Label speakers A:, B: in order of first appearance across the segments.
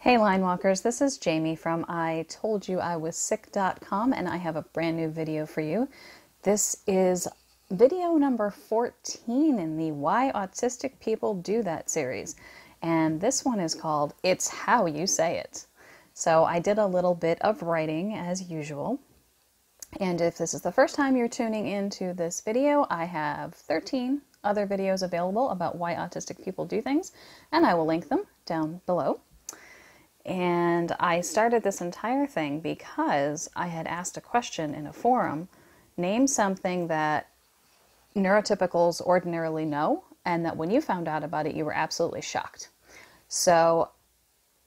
A: Hey line walkers, this is Jaime from IToldYouIWasSick.com, and I have a brand new video for you. This is video number 14 in the Why Autistic People Do That series, and this one is called It's How You Say It. So I did a little bit of writing as usual, and if this is the first time you're tuning into this video, I have 13 other videos available about why autistic people do things, and I will link them down below. And I started this entire thing because I had asked a question in a forum: name something that neurotypicals ordinarily know, and that when you found out about it, you were absolutely shocked. So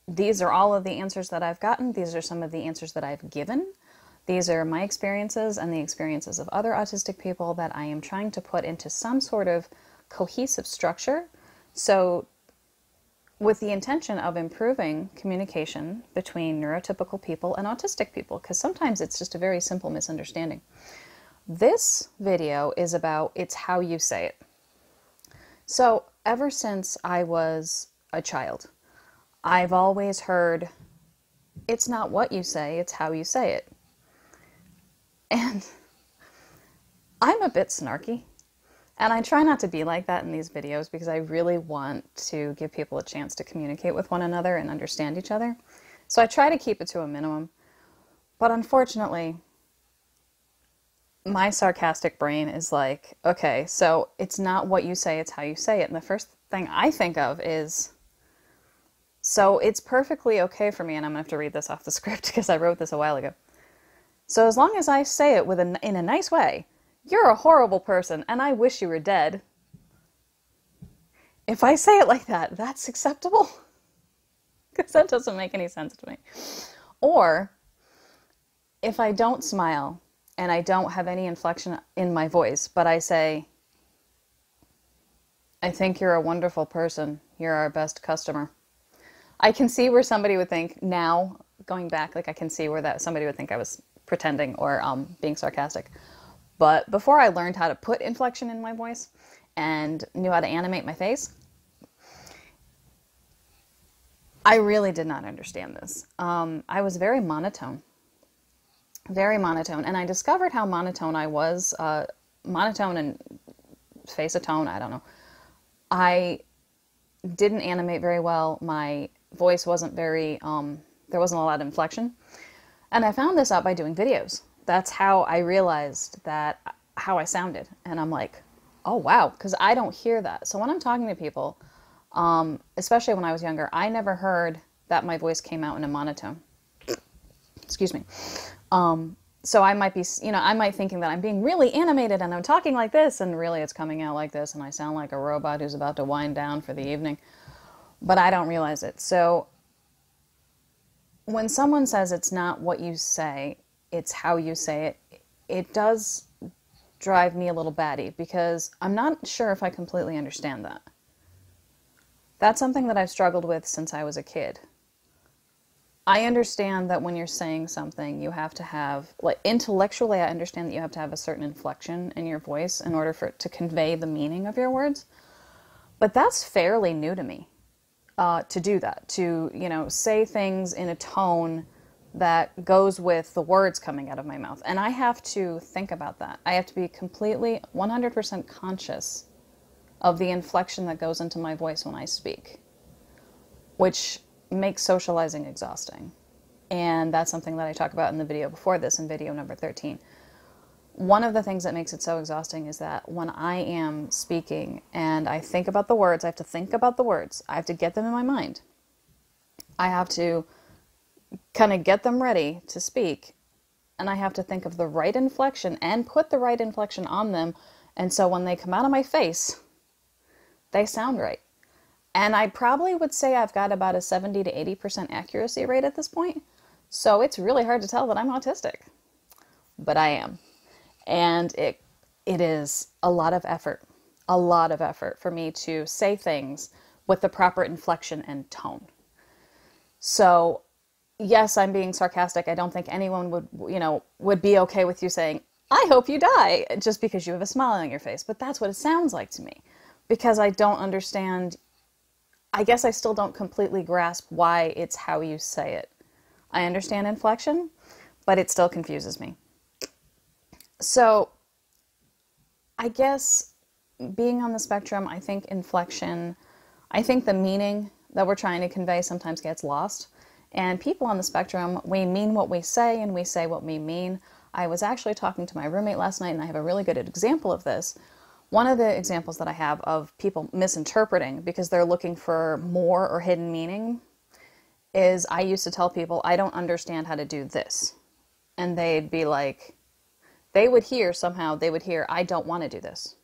A: these are all of the answers that I've gotten. These are some of the answers that I've given. These are my experiences and the experiences of other autistic people that I am trying to put into some sort of cohesive structure. So with the intention of improving communication between neurotypical people and autistic people, because sometimes it's just a very simple misunderstanding. This video is about it's how you say it. So ever since I was a child, I've always heard, it's not what you say, it's how you say it. And I'm a bit snarky. And I try not to be like that in these videos because I really want to give people a chance to communicate with one another and understand each other. So I try to keep it to a minimum. But unfortunately, my sarcastic brain is like, okay, so it's not what you say, it's how you say it. And the first thing I think of is, so it's perfectly okay for me, and I'm going to have to read this off the script because I wrote this a while ago. So as long as I say it in a nice way, you're a horrible person, and I wish you were dead. If I say it like that, that's acceptable? Because that doesn't make any sense to me. Or, if I don't smile, and I don't have any inflection in my voice, but I say, I think you're a wonderful person. You're our best customer. I can see where somebody would think, now, going back, like I can see where somebody would think I was pretending or being sarcastic. But before I learned how to put inflection in my voice and knew how to animate my face, I really did not understand this. I was very monotone. Very monotone. And I discovered how monotone I was. Monotone and face a tone, I don't know. I didn't animate very well. My voice wasn't very, there wasn't a lot of inflection. And I found this out by doing videos. That's how I realized how I sounded. And I'm like, oh, wow, because I don't hear that. So when I'm talking to people, especially when I was younger, I never heard that my voice came out in a monotone. Excuse me. So I might be, I might thinking that I'm being really animated and I'm talking like this, and really it's coming out like this, and I sound like a robot who's about to wind down for the evening. But I don't realize it. So when someone says it's not what you say, it's how you say it, it does drive me a little batty because I'm not sure if I completely understand that. That's something that I've struggled with since I was a kid. I understand that when you're saying something, you have to have, like, intellectually, I understand that you have to have a certain inflection in your voice in order for it to convey the meaning of your words. But that's fairly new to me, to do that, to, say things in a tone that goes with the words coming out of my mouth. And I have to think about that. I have to be completely 100% conscious of the inflection that goes into my voice when I speak, which makes socializing exhausting. And that's something that I talk about in the video before this, in video number 13. One of the things that makes it so exhausting is that when I am speaking and I think about the words, I have to think about the words. I have to get them in my mind. I have to kind of get them ready to speak, and I have to think of the right inflection and put the right inflection on them, and so when they come out of my face, they sound right. And I probably would say I've got about a 70 to 80% accuracy rate at this point, so it's really hard to tell that I'm autistic. But I am. And it is a lot of effort for me to say things with the proper inflection and tone. So yes, I'm being sarcastic. I don't think anyone would be okay with you saying, I hope you die, just because you have a smile on your face. But that's what it sounds like to me, because I don't understand I guess I still don't completely grasp why it's how you say it. I understand inflection, but it still confuses me. So I guess being on the spectrum, I think inflection, I think the meaning that we're trying to convey sometimes gets lost. And people on the spectrum, we mean what we say and we say what we mean. I was actually talking to my roommate last night, and I have a really good example of this. One of the examples that I have of people misinterpreting because they're looking for more or hidden meaning is I used to tell people, I don't understand how to do this. And they'd be like, they would hear, I don't want to do this.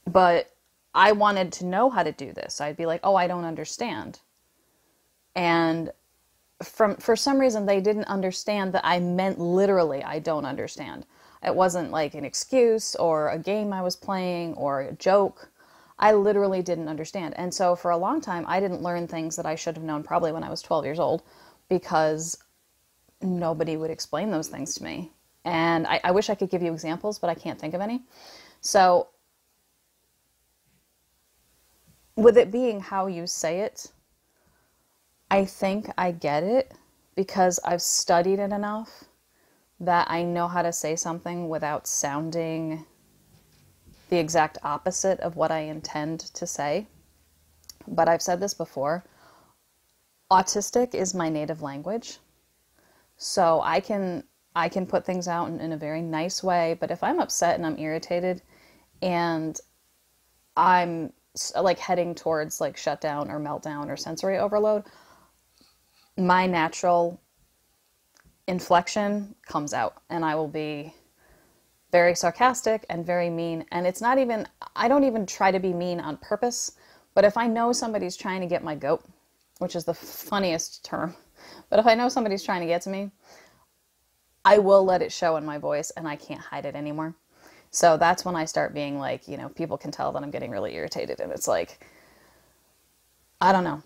A: But I wanted to know how to do this. I'd be like, oh, I don't understand. And for some reason, they didn't understand that I meant literally, I don't understand. It wasn't like an excuse or a game I was playing or a joke. I literally didn't understand. And so for a long time, I didn't learn things that I should have known probably when I was 12 years old because nobody would explain those things to me. And I wish I could give you examples, but I can't think of any. So with it being how you say it, I think I get it because I've studied it enough that I know how to say something without sounding the exact opposite of what I intend to say. But I've said this before, Autistic is my native language. So I can put things out in a very nice way, but if I'm upset and I'm irritated and I'm like heading towards like shutdown or meltdown or sensory overload, my natural inflection comes out and I will be very sarcastic and very mean. And it's not even, I don't even try to be mean on purpose, but if I know somebody's trying to get my goat, which is the funniest term, but if I know somebody's trying to get to me, I will let it show in my voice and I can't hide it anymore. So that's when I start being like, you know, people can tell that I'm getting really irritated and it's like, I don't know.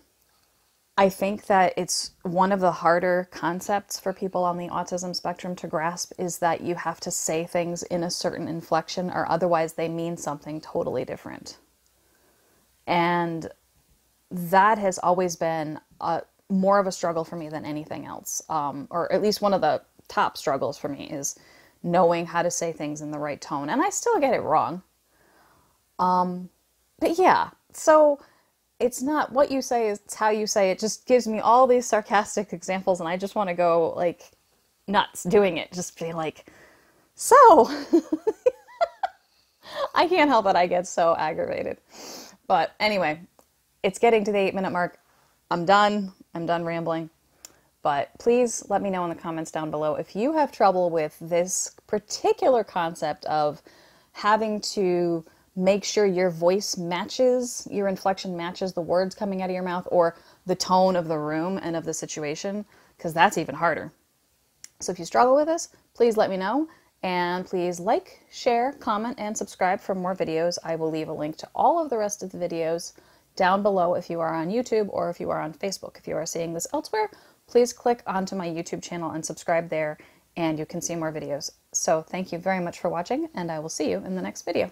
A: I think that it's one of the harder concepts for people on the autism spectrum to grasp is that you have to say things in a certain inflection or otherwise they mean something totally different. And that has always been more of a struggle for me than anything else. Or at least one of the top struggles for me is knowing how to say things in the right tone. And I still get it wrong. But yeah, so it's not what you say, it's how you say it. Just gives me all these sarcastic examples and I just want to go like nuts doing it. Just be like, so I can't help it. I get so aggravated. But anyway, it's getting to the 8-minute mark. I'm done rambling. But please let me know in the comments down below if you have trouble with this particular concept of having to make sure your voice matches, your inflection matches the words coming out of your mouth or the tone of the room and of the situation, because that's even harder. So if you struggle with this, please let me know. And please like, share, comment, and subscribe for more videos. I will leave a link to all of the rest of the videos down below if you are on YouTube or if you are on Facebook. If you are seeing this elsewhere, please click onto my YouTube channel and subscribe there, and you can see more videos. So thank you very much for watching, and I will see you in the next video.